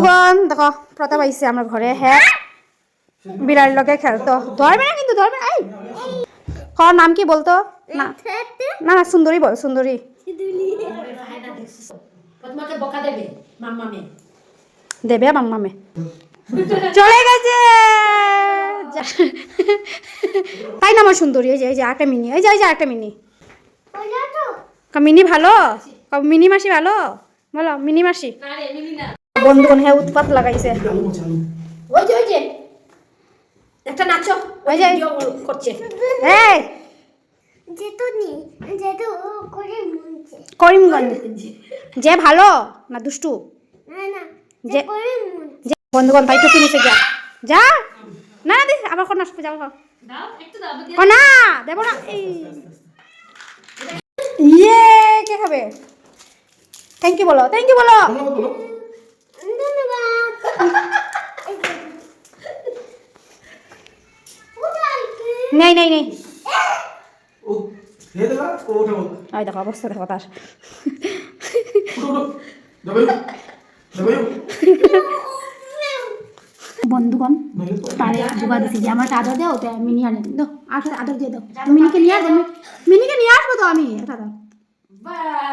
বন্ধুগণ দেখো প্রতাপ আইছে আমার ঘরে হ্যাঁ বিড়াল লগে খেলতো ধরবে না কিন্তু ধরবে এই কর নাম কি বলতো না না না সুন্দরী বল সুন্দরী তোমাকে বকা দেবে মাম্মামে দেবে মাম্মামে চলে গেছে তাই না আমার সুন্দরী এই যে একটা মিনি এই যে একটা মিনি মিনি ভালো মিনি মাসি ভালো বলো মিনি মাসি বন্ধুগণ হ্যাঁ উৎপাত লাগাইছে ওই যে একটা নাচো ওই যে ভিডিও করছে এই করিমগঞ্জ যে ভালো না দুষ্টু যে বন্ধুগণ তাই টুপি নিচে যা যা না না দিস আবার কোন আসবে যাও দাও একটু দাও ও না দেব না এই ইয়ে কে খাবে থ্যাংক ইউ বলো নেই নেই নেই আই দেখো অবস্থা দেখো তার বন্ধুগণ তারে দুবা দিছি যে আমার আদর দাও তো মিনি আনে দাও আর আদর দিয়ে দাও মিনিকে নিয়ে আসবো মিনিকে নিয়ে আসবো তো আমি এটা দাও বাহ